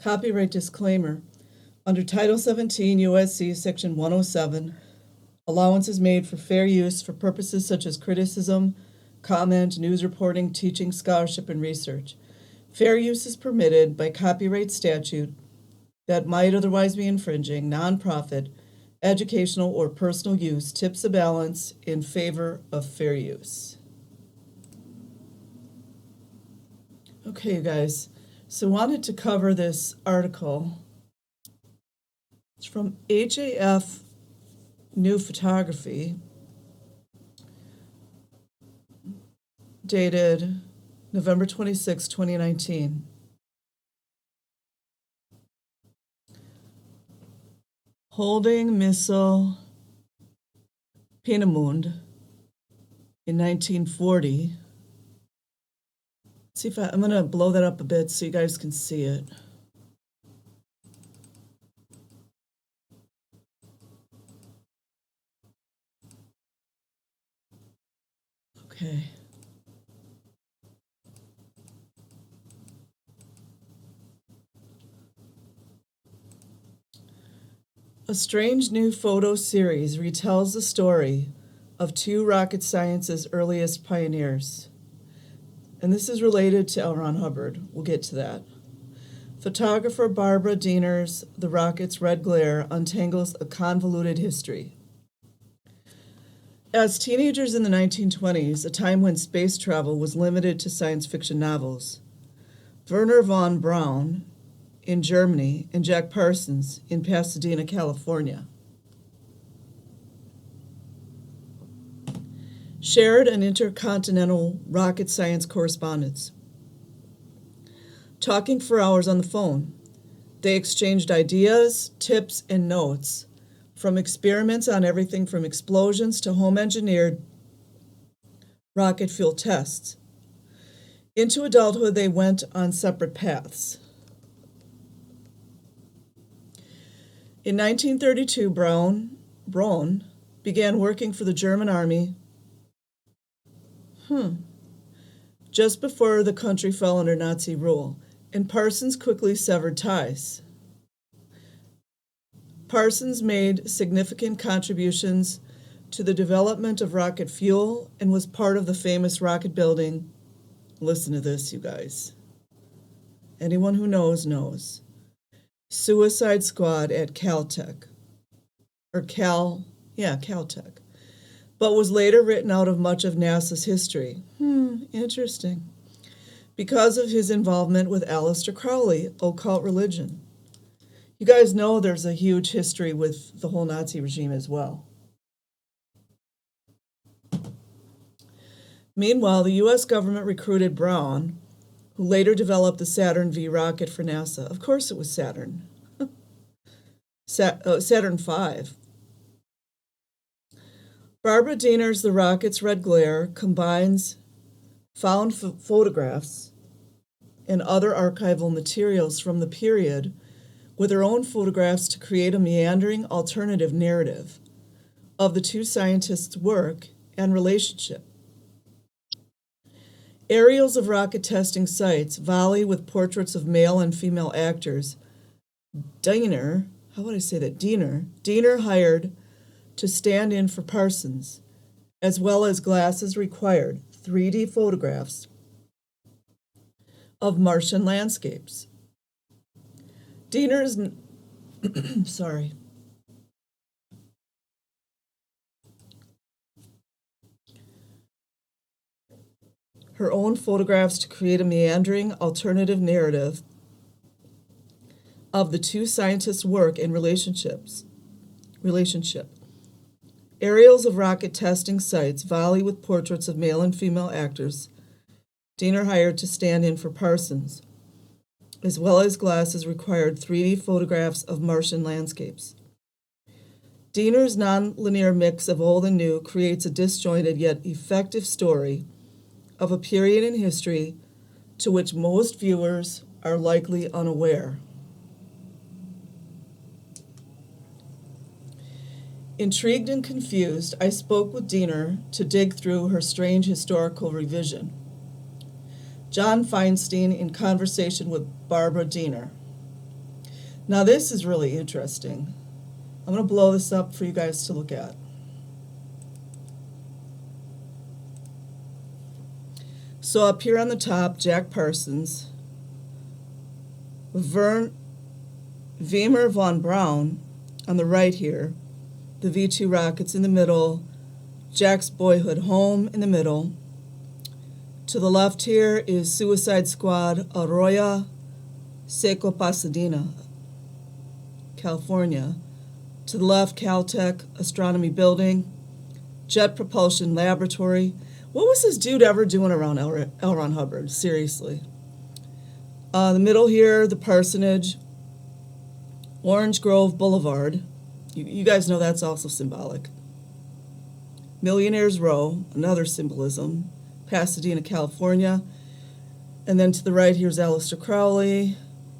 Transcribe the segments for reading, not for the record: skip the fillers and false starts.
Copyright disclaimer. Under Title 17 U.S.C. Section 107, allowance is made for fair use for purposes such as criticism, comment, news reporting, teaching, scholarship, and research. Fair use is permitted by copyright statute that might otherwise be infringing. Nonprofit, educational, or personal use tips the balance in favor of fair use. Okay, you guys. So wanted to cover this article. It's from HAF New Photography, dated November 26, 2019. Holding missile Peenemünde in 1940. See if I'm going to blow that up a bit so you guys can see it. Okay. A strange new photo series retells the story of two rocket science's earliest pioneers. And this is related to L. Ron Hubbard. We'll get to that. Photographer Barbara Diener's The Rocket's Red Glare untangles a convoluted history. As teenagers in the 1920s, a time when space travel was limited to science fiction novels, Wernher von Braun in Germany and Jack Parsons in Pasadena, California, shared an intercontinental rocket science correspondence. Talking for hours on the phone, they exchanged ideas, tips, and notes from experiments on everything from explosions to home-engineered rocket fuel tests. Into adulthood, they went on separate paths. In 1932, Braun began working for the German army just before the country fell under Nazi rule, and Parsons quickly severed ties. Parsons made significant contributions to the development of rocket fuel and was part of the famous rocket building. Listen to this, you guys. Anyone who knows. Suicide Squad at Caltech. Caltech. But was later written out of much of NASA's history. Interesting. Because of his involvement with Aleister Crowley, occult religion. You guys know there's a huge history with the whole Nazi regime as well. Meanwhile, the U.S. government recruited Braun, who later developed the Saturn V rocket for NASA. Of course it was Saturn. Saturn V. Barbara Diener's The Rocket's Red Glare combines found photographs and other archival materials from the period with her own photographs to create a meandering alternative narrative of the two scientists' work and relationship. Aerials of rocket testing sites volley with portraits of male and female actors. Diener hired to stand in for Parsons, as well as glasses required 3D photographs of Martian landscapes. Diener's her own photographs to create a meandering alternative narrative of the two scientists' work and relationship. Aerials of rocket testing sites volley with portraits of male and female actors Diener hired to stand in for Parsons, as well as glasses required 3D photographs of Martian landscapes. Diener's non-linear mix of old and new creates a disjointed yet effective story of a period in history to which most viewers are likely unaware. Intrigued and confused, I spoke with Diener to dig through her strange historical revision. John Feinstein in conversation with Barbara Diener. Now this is really interesting. I'm going to blow this up for you guys to look at. So up here on the top, Jack Parsons, Wernher von Braun on the right here, the V-2 rockets in the middle, Jack's boyhood home in the middle. To the left here is Suicide Squad Arroyo Seco, Pasadena, California. To the left, Caltech Astronomy Building, Jet Propulsion Laboratory. What was this dude ever doing around L. Ron Hubbard? Seriously. The middle here, the parsonage, Orange Grove Boulevard. You guys know that's also symbolic. Millionaires Row, another symbolism, Pasadena, California. And then to the right, here's Aleister Crowley,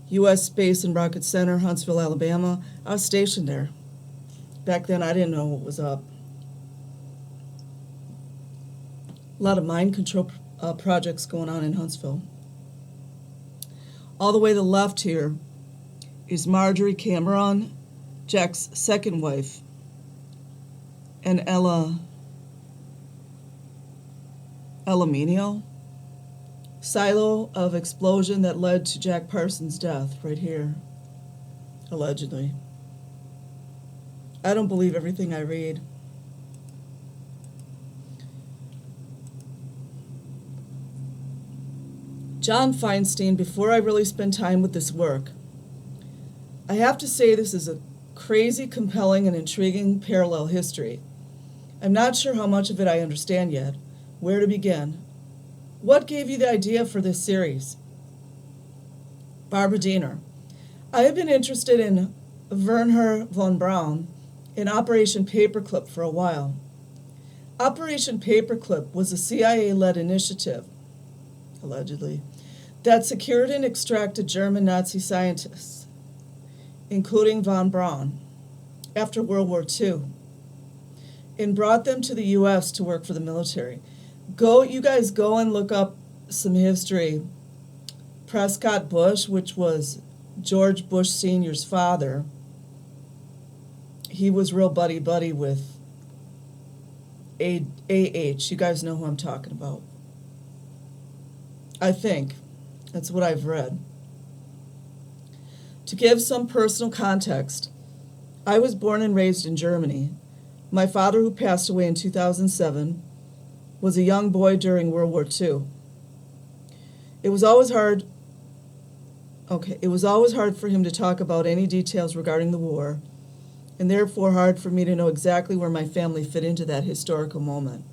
U.S. Space and Rocket Center, Huntsville, Alabama. I was stationed there. Back then, I didn't know what was up. A lot of mind control projects going on in Huntsville. All the way to the left here is Marjorie Cameron, Jack's second wife, and Ella Mineo. Silo of explosion that led to Jack Parsons' death, right here, allegedly. I don't believe everything I read. John Feinstein, before I really spend time with this work, I have to say this is a crazy, compelling, and intriguing parallel history. I'm not sure how much of it I understand yet. Where to begin? What gave you the idea for this series? Barbara Diener. I have been interested in Wernher von Braun in Operation Paperclip for a while. Operation Paperclip was a CIA-led initiative, allegedly, that secured and extracted German Nazi scientists, including von Braun, after World War II, and brought them to the U.S. to work for the military. You guys go and look up some history. Prescott Bush, which was George Bush Sr.'s father, he was real buddy-buddy with A.H. You guys know who I'm talking about. I think. That's what I've read. To give some personal context, I was born and raised in Germany. My father, who passed away in 2007, was a young boy during World War II. It was always hard for him to talk about any details regarding the war, and therefore hard for me to know exactly where my family fit into that historical moment.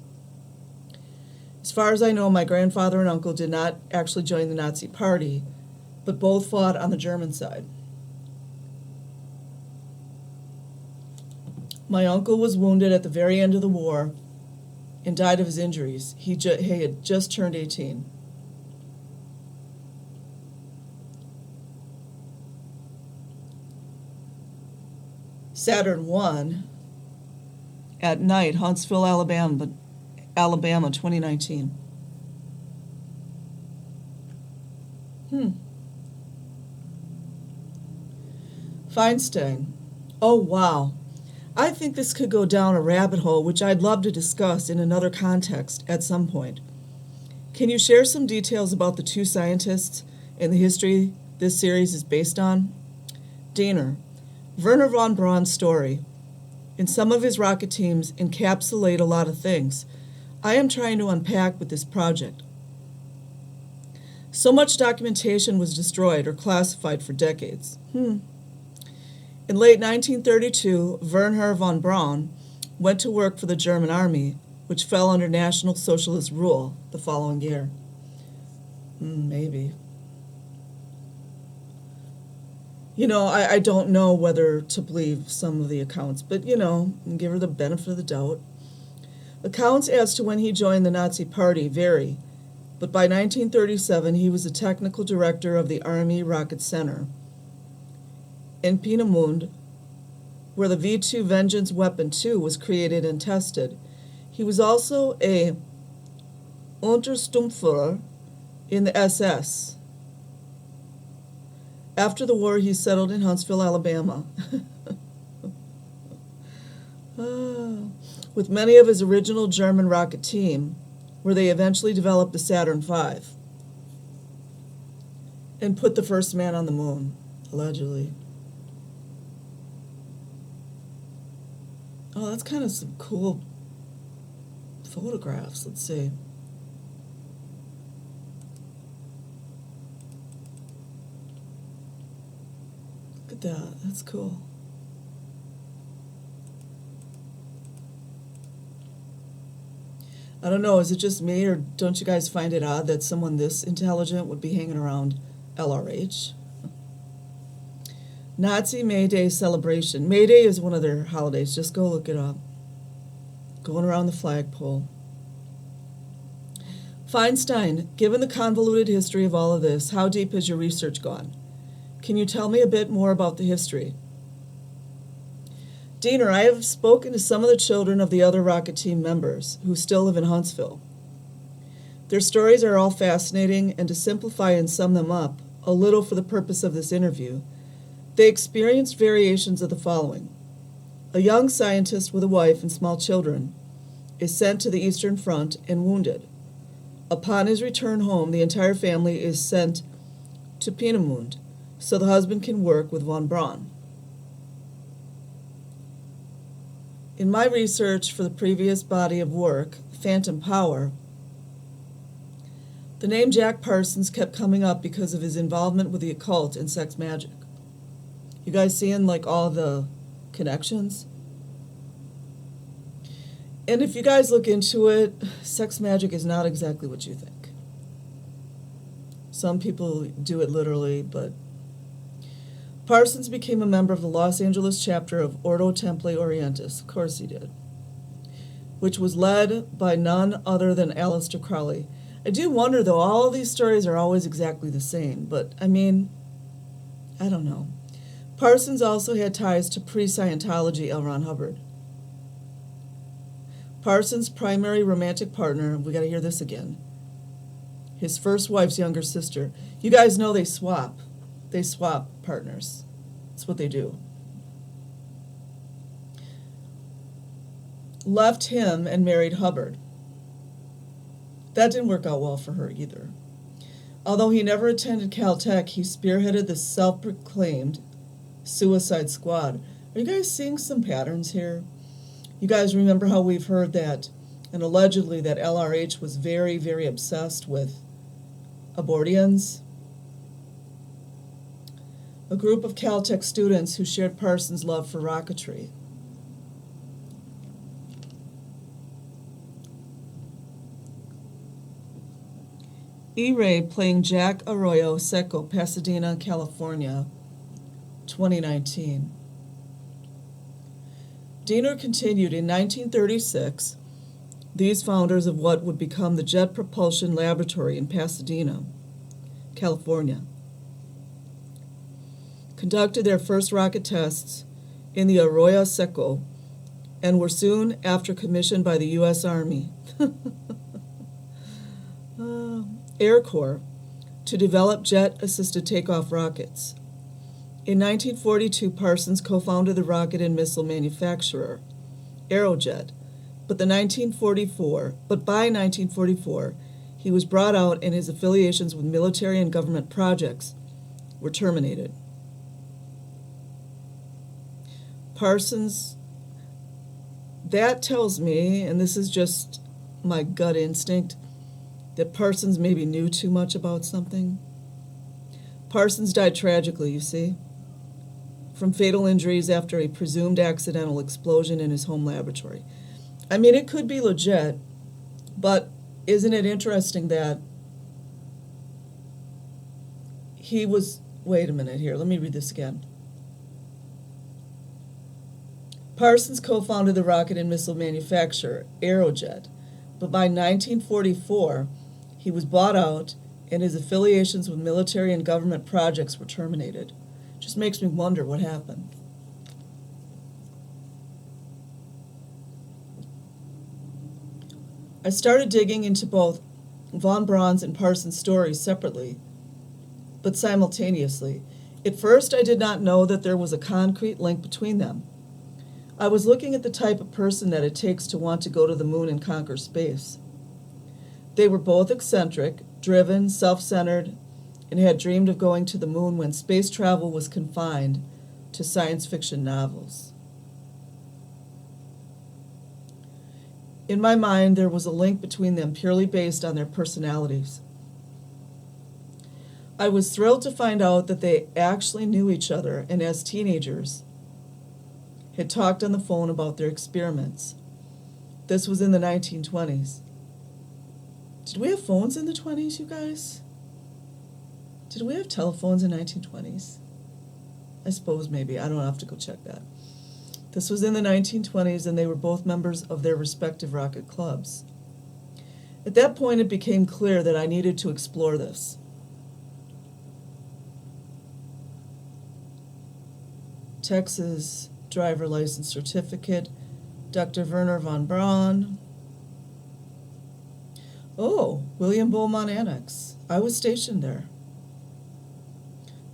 As far as I know, my grandfather and uncle did not actually join the Nazi Party, but both fought on the German side. My uncle was wounded at the very end of the war and died of his injuries. He had just turned 18. Saturn 1 at night, Huntsville, Alabama, 2019. Feinstein. Oh, wow. I think this could go down a rabbit hole, which I'd love to discuss in another context at some point. Can you share some details about the two scientists and the history this series is based on? Diener. Wernher von Braun's story and some of his rocket teams encapsulate a lot of things I am trying to unpack with this project. So much documentation was destroyed or classified for decades. In late 1932, Wernher von Braun went to work for the German army, which fell under National Socialist rule the following year. Maybe. I don't know whether to believe some of the accounts, but, give her the benefit of the doubt. Accounts as to when he joined the Nazi Party vary, but by 1937 he was the technical director of the Army Rocket Center in Peenemünde, where the V-2 Vengeance Weapon 2 was created and tested. He was also a Untersturmführer in the SS. After the war, he settled in Huntsville, Alabama, with many of his original German rocket team, where they eventually developed the Saturn V and put the first man on the moon, allegedly. Oh, that's kind of some cool photographs. Let's see. Look at that. That's cool. I don't know, is it just me, or don't you guys find it odd that someone this intelligent would be hanging around LRH? Nazi May Day celebration. May Day is one of their holidays. Just go look it up. Going around the flagpole. Feinstein, given the convoluted history of all of this, how deep has your research gone? Can you tell me a bit more about the history? Diener, I have spoken to some of the children of the other rocket team members who still live in Huntsville. Their stories are all fascinating, and to simplify and sum them up a little for the purpose of this interview, they experienced variations of the following. A young scientist with a wife and small children is sent to the Eastern Front and wounded. Upon his return home, the entire family is sent to Peenemünde so the husband can work with von Braun. In my research for the previous body of work, Phantom Power, the name Jack Parsons kept coming up because of his involvement with the occult and sex magic. You guys seeing like all the connections? And if you guys look into it, sex magic is not exactly what you think. Some people do it literally, but Parsons became a member of the Los Angeles chapter of Ordo Templi Orientis, of course he did, which was led by none other than Aleister Crowley. I do wonder, though, all these stories are always exactly the same, but, I mean, I don't know. Parsons also had ties to pre-Scientology L. Ron Hubbard. Parsons' primary romantic partner, we got to hear this again, his first wife's younger sister. You guys know they swap. They swap partners. That's what they do. Left him and married Hubbard. That didn't work out well for her either. Although he never attended Caltech, he spearheaded the self-proclaimed Suicide Squad. Are you guys seeing some patterns here? You guys remember how we've heard that, and allegedly that LRH was very, very obsessed with abortions? A group of Caltech students who shared Parsons' love for rocketry. E-Ray playing Jack Arroyo Seco, Pasadena, California, 2019. Diener continued in 1936, these founders of what would become the Jet Propulsion Laboratory in Pasadena, California, conducted their first rocket tests in the Arroyo Seco and were soon after commissioned by the U.S. Army Air Corps to develop jet-assisted takeoff rockets. In 1942, Parsons co-founded the rocket and missile manufacturer, Aerojet, but by 1944, he was brought out and his affiliations with military and government projects were terminated. Parsons, that tells me, and this is just my gut instinct, that Parsons maybe knew too much about something. Parsons died tragically, you see, from fatal injuries after a presumed accidental explosion in his home laboratory. I mean, it could be legit, but isn't it interesting that he was, wait a minute here, let me read this again. Parsons co-founded the rocket and missile manufacturer, Aerojet, but by 1944, he was bought out and his affiliations with military and government projects were terminated. Just makes me wonder what happened. I started digging into both von Braun's and Parsons' stories separately, but simultaneously. At first, I did not know that there was a concrete link between them. I was looking at the type of person that it takes to want to go to the moon and conquer space. They were both eccentric, driven, self-centered, and had dreamed of going to the moon when space travel was confined to science fiction novels. In my mind, there was a link between them purely based on their personalities. I was thrilled to find out that they actually knew each other and as teenagers had talked on the phone about their experiments. This was in the 1920s. Did we have phones in the 20s, you guys? Did we have telephones in the 1920s? I suppose maybe. I don't have to go check that. This was in the 1920s, and they were both members of their respective rocket clubs. At that point, it became clear that I needed to explore this. Texas driver license certificate, Dr. Wernher von Braun. Oh, William Beaumont Annex. I was stationed there.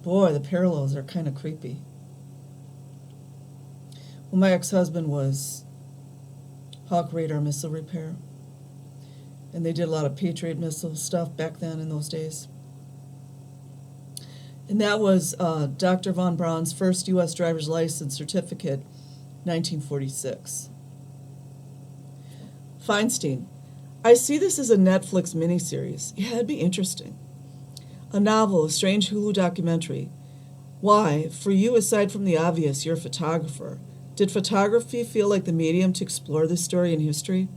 Boy, the parallels are kind of creepy. Well, my ex-husband was Hawk Radar Missile Repair, and they did a lot of Patriot missile stuff back then in those days. And that was Dr. von Braun's first U.S. driver's license certificate, 1946. Feinstein. I see this as a Netflix miniseries. Yeah, it'd be interesting. A novel, a strange Hulu documentary. Why, for you, aside from the obvious, you're a photographer. Did photography feel like the medium to explore this story in history?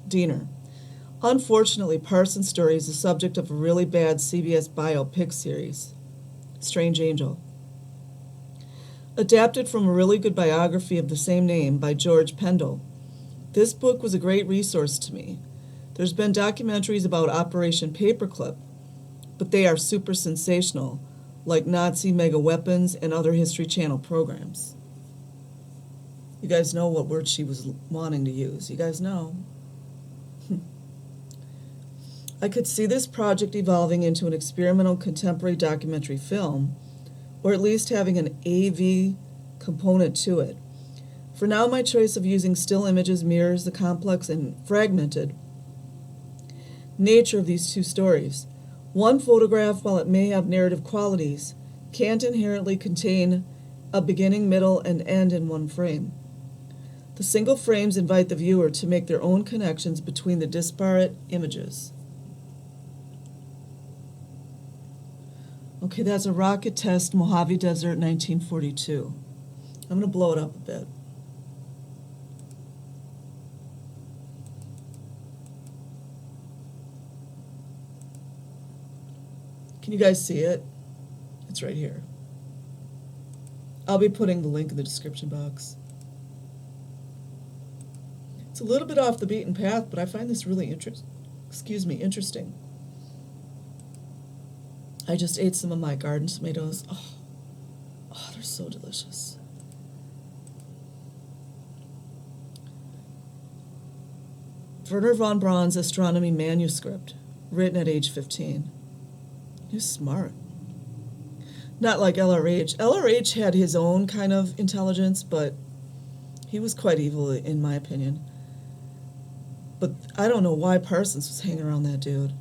Diener. Unfortunately, Parsons' story is the subject of a really bad CBS biopic series, Strange Angel. Adapted from a really good biography of the same name by George Pendle. This book was a great resource to me. There's been documentaries about Operation Paperclip, but they are super sensational, like Nazi mega weapons and other History Channel programs. You guys know what word she was wanting to use. You guys know. I could see this project evolving into an experimental contemporary documentary film, or at least having an AV component to it. For now, my choice of using still images mirrors the complex and fragmented nature of these two stories. One photograph, while it may have narrative qualities, can't inherently contain a beginning, middle, and end in one frame. The single frames invite the viewer to make their own connections between the disparate images. Okay, that's a rocket test, Mojave Desert, 1942. I'm going to blow it up a bit. Can you guys see it? It's right here. I'll be putting the link in the description box. It's a little bit off the beaten path, but I find this really interesting. I just ate some of my garden tomatoes. Oh, they're so delicious. Wernher von Braun's astronomy manuscript, written at age 15. He was smart. Not like LRH. LRH had his own kind of intelligence, but he was quite evil in my opinion. But I don't know why Parsons was hanging around that dude.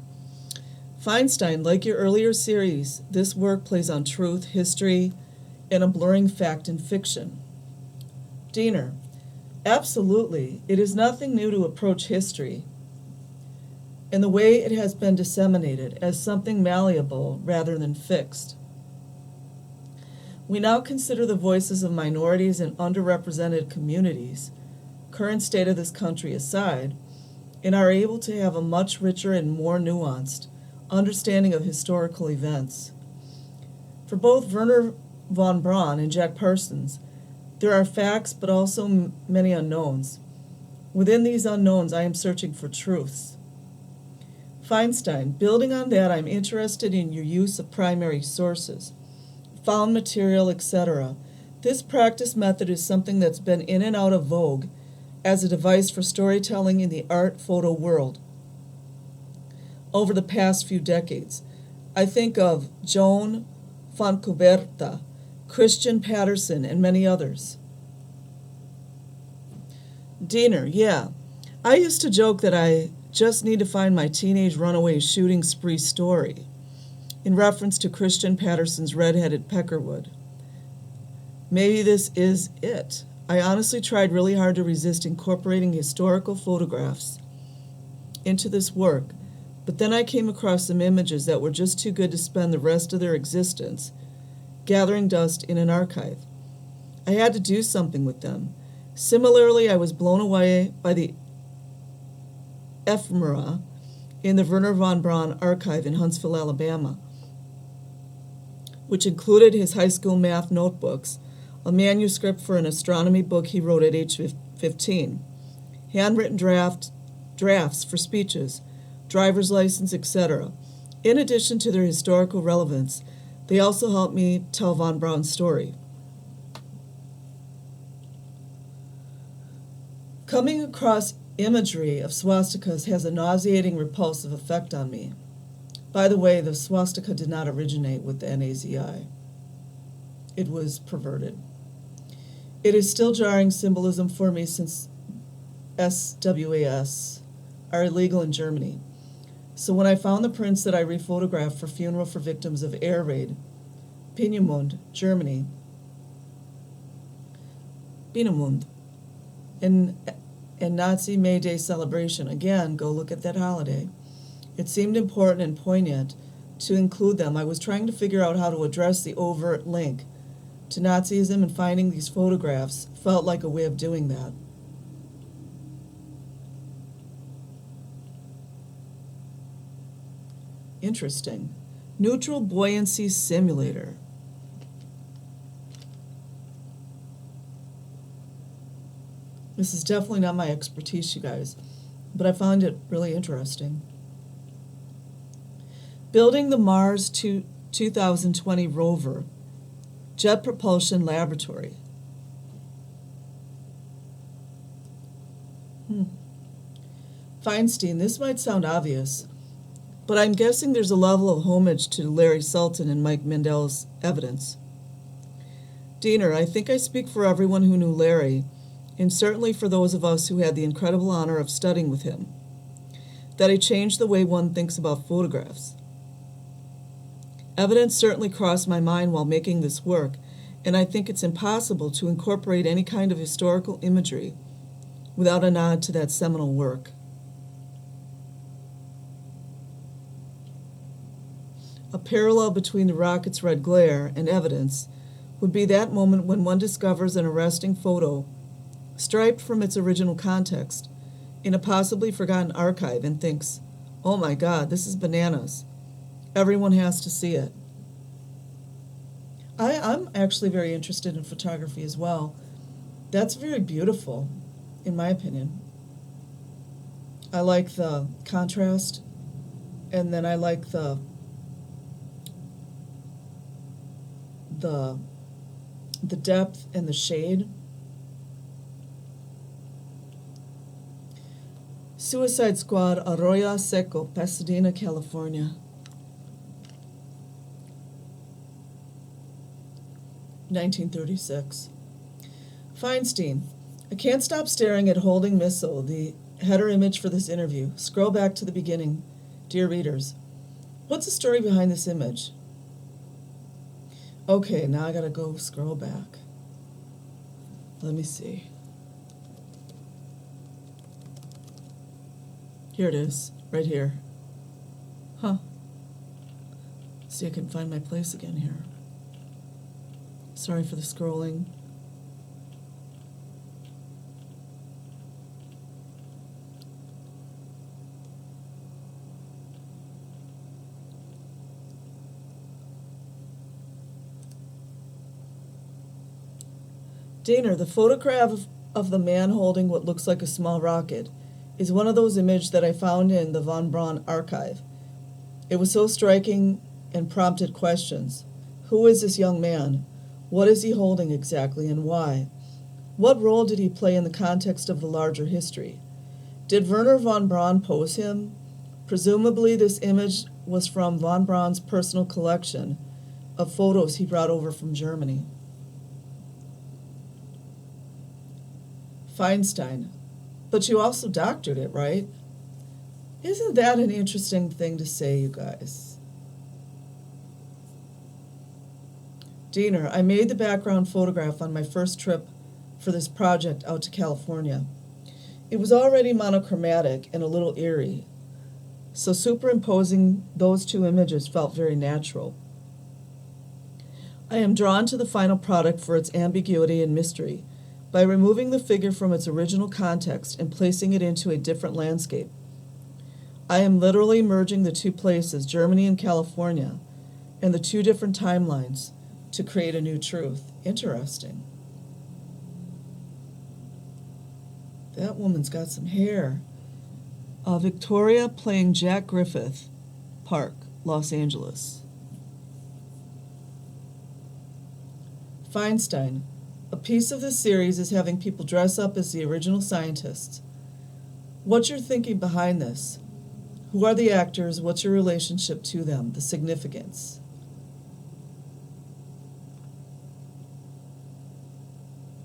Feinstein, like your earlier series, this work plays on truth, history, and a blurring fact and fiction. Diener, absolutely. It is nothing new to approach history and the way it has been disseminated as something malleable rather than fixed. We now consider the voices of minorities and underrepresented communities, current state of this country aside, and are able to have a much richer and more nuanced understanding of historical events. For both Wernher von Braun and Jack Parsons, there are facts but also many unknowns. Within these unknowns, I am searching for truths. Feinstein, building on that, I'm interested in your use of primary sources, found material, etc. This practice method is something that's been in and out of vogue as a device for storytelling in the art photo world over the past few decades. I think of Joan Foncuberta Christian Patterson, and many others. Diener, yeah. I used to joke that I just need to find my teenage runaway shooting spree story, in reference to Christian Patterson's red-headed peckerwood. Maybe this is it. I honestly tried really hard to resist incorporating historical photographs into this work, but then I came across some images that were just too good to spend the rest of their existence gathering dust in an archive. I had to do something with them. Similarly, I was blown away by the ephemera in the Wernher von Braun archive in Huntsville, Alabama, which included his high school math notebooks, a manuscript for an astronomy book he wrote at age 15, handwritten drafts for speeches, driver's license, etc. In addition to their historical relevance, they also helped me tell von Braun's story. Coming across imagery of swastikas has a nauseating, repulsive effect on me. By the way, the swastika did not originate with the NAZI. It was perverted. It is still jarring symbolism for me since SWAS are illegal in Germany. So when I found the prints that I rephotographed for Funeral for Victims of Air Raid, Peenemünde, Germany, and Nazi May Day celebration, again, go look at that holiday. It seemed important and poignant to include them. I was trying to figure out how to address the overt link to Nazism, and finding these photographs felt like a way of doing that. Interesting. Neutral buoyancy simulator. This is definitely not my expertise, you guys, but I found it really interesting. Building the Mars 2020 rover, Jet Propulsion Laboratory. Feinstein, this might sound obvious, but I'm guessing there's a level of homage to Larry Sultan and Mike Mendel's evidence. Diener, I think I speak for everyone who knew Larry, and certainly for those of us who had the incredible honor of studying with him, that it changed the way one thinks about photographs. Evidence certainly crossed my mind while making this work, and I think it's impossible to incorporate any kind of historical imagery without a nod to that seminal work. A parallel between the rocket's red glare and evidence would be that moment when one discovers an arresting photo striped from its original context in a possibly forgotten archive and thinks, oh my God, this is bananas. Everyone has to see it. I'm actually very interested in photography as well. That's very beautiful, in my opinion. I like the contrast, and then I like the depth and the shade. Suicide Squad, Arroyo Seco, Pasadena, California. 1936. Feinstein, I can't stop staring at Holding Missile, the header image for this interview. Scroll back to the beginning. Dear readers, what's the story behind this image? Okay, now I gotta go scroll back. Let me see. Here it is, right here. See, I can find my place again here. Sorry for the scrolling. Diener, the photograph of the man holding what looks like a small rocket is one of those images that I found in the von Braun archive. It was so striking and prompted questions. Who is this young man? What is he holding exactly, and why? What role did he play in the context of the larger history? Did Wernher von Braun pose him? Presumably this image was from von Braun's personal collection of photos he brought over from Germany. Feinstein. But you also doctored it, right? Isn't that an interesting thing to say, you guys? Diener, I made the background photograph on my first trip for this project out to California. It was already monochromatic and a little eerie, so superimposing those two images felt very natural. I am drawn to the final product for its ambiguity and mystery, by removing the figure from its original context and placing it into a different landscape. I am literally merging the two places, Germany and California, and the two different timelines to create a new truth. Interesting. That woman's got some hair. Victoria playing Jack Griffith, Park, Los Angeles. Feinstein. A piece of this series is having people dress up as the original scientists. What's your thinking behind this? Who are the actors? What's your relationship to them? The significance?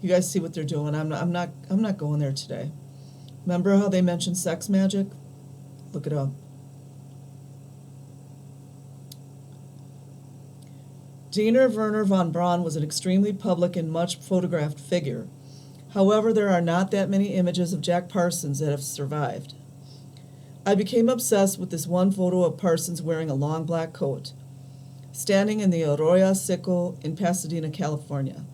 You guys see what they're doing? I'm not going there today. Remember how they mentioned sex magic? Look it up. Diener Wernher von Braun was an extremely public and much photographed figure. However, there are not that many images of Jack Parsons that have survived. I became obsessed with this one photo of Parsons wearing a long black coat, standing in the Arroyo Seco in Pasadena, California,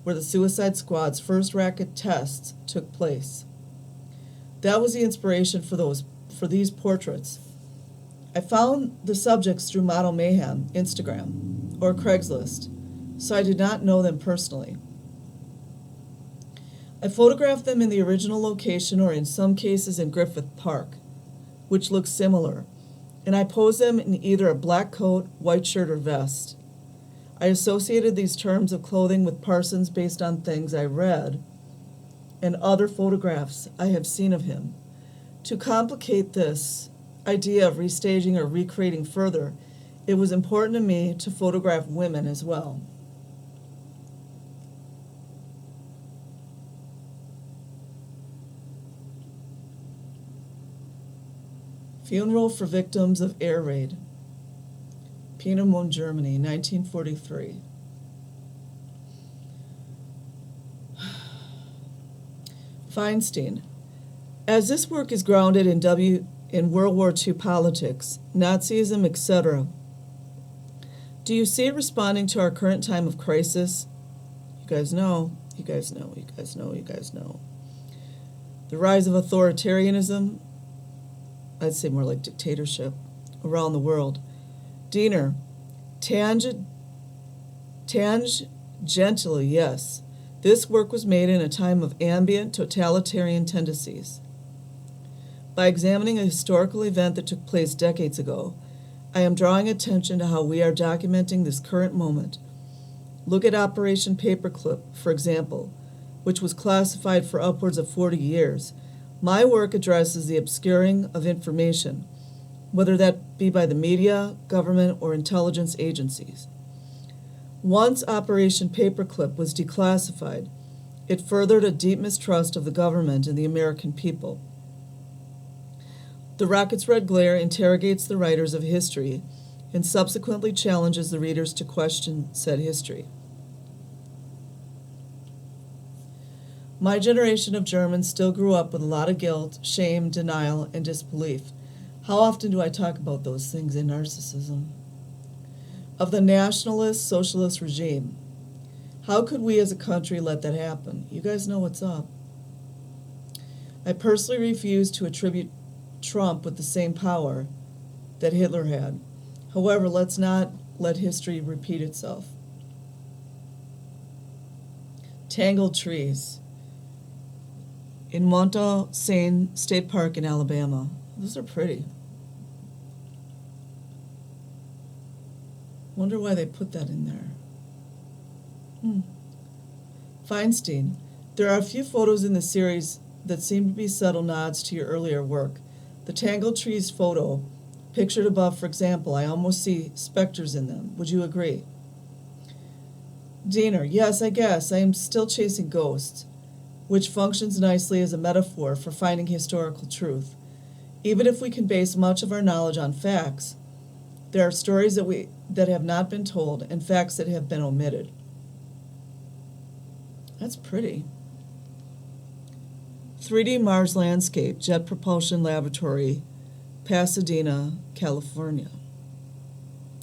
where the Suicide Squad's first racket tests took place. That was the inspiration for these portraits. I found the subjects through Model Mayhem, Instagram, or Craigslist, so I did not know them personally. I photographed them in the original location or in some cases in Griffith Park, which looks similar, and I posed them in either a black coat, white shirt, or vest. I associated these terms of clothing with Parsons based on things I read and other photographs I have seen of him. To complicate this idea of restaging or recreating further, it was important to me to photograph women as well. Funeral for Victims of Air Raid, Peenemünde, Germany, 1943. Feinstein. As this work is grounded in World War II politics, Nazism, etc., do you see it responding to our current time of crisis? You guys know. The rise of authoritarianism, I'd say more like dictatorship, around the world. Diener, tangentially, yes. This work was made in a time of ambient totalitarian tendencies. By examining a historical event that took place decades ago, I am drawing attention to how we are documenting this current moment. Look at Operation Paperclip, for example, which was classified for upwards of 40 years. My work addresses the obscuring of information, whether that be by the media, government, or intelligence agencies. Once Operation Paperclip was declassified, it furthered a deep mistrust of the government and the American people. The rocket's red glare interrogates the writers of history and subsequently challenges the readers to question said history. My generation of Germans still grew up with a lot of guilt, shame, denial, and disbelief. How often do I talk about those things in narcissism? Of the nationalist socialist regime. How could we as a country let that happen? You guys know what's up. I personally refuse to attribute Trump with the same power that Hitler had. However, let's not let history repeat itself. Tangled trees. In Monte Sain State Park in Alabama. Those are pretty. Wonder why they put that in there. Feinstein. There are a few photos in the series that seem to be subtle nods to your earlier work. The tangled trees photo, pictured above, for example, I almost see specters in them. Would you agree? Diener. Yes, I guess. I am still chasing ghosts. which functions nicely as a metaphor for finding historical truth. Even if we can base much of our knowledge on facts, there are stories that have not been told and facts that have been omitted. That's pretty. 3D Mars Landscape, Jet Propulsion Laboratory, Pasadena, California.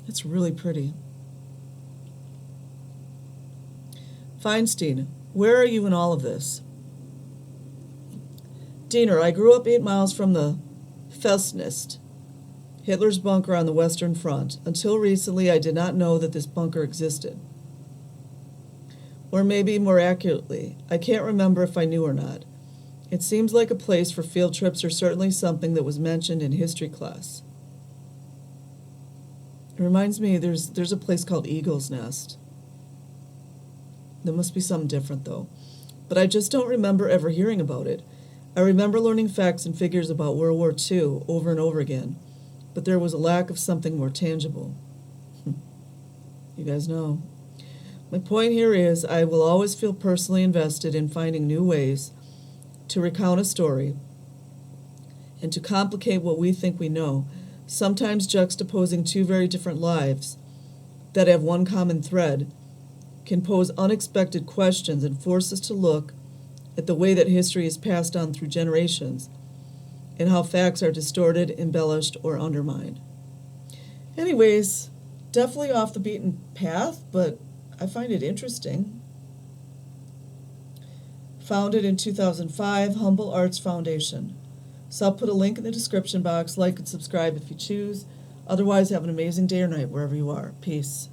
It's really pretty. Feinstein, where are you in all of this? Diener, I grew up 8 miles from the Festnest, Hitler's bunker on the Western Front. Until recently, I did not know that this bunker existed. Or maybe more accurately, I can't remember if I knew or not. It seems like a place for field trips, or certainly something that was mentioned in history class. It reminds me, there's a place called Eagle's Nest. There must be something different, though. But I just don't remember ever hearing about it. I remember learning facts and figures about World War II over and over again, but there was a lack of something more tangible. You guys know. My point here is I will always feel personally invested in finding new ways to recount a story and to complicate what we think we know, sometimes juxtaposing two very different lives that have one common thread, can pose unexpected questions and force us to look at the way that history is passed on through generations and how facts are distorted, embellished, or undermined. Anyways, definitely off the beaten path, but I find it interesting. Founded in 2005, Humble Arts Foundation. So I'll put a link in the description box. Like and subscribe if you choose. Otherwise, have an amazing day or night wherever you are. Peace.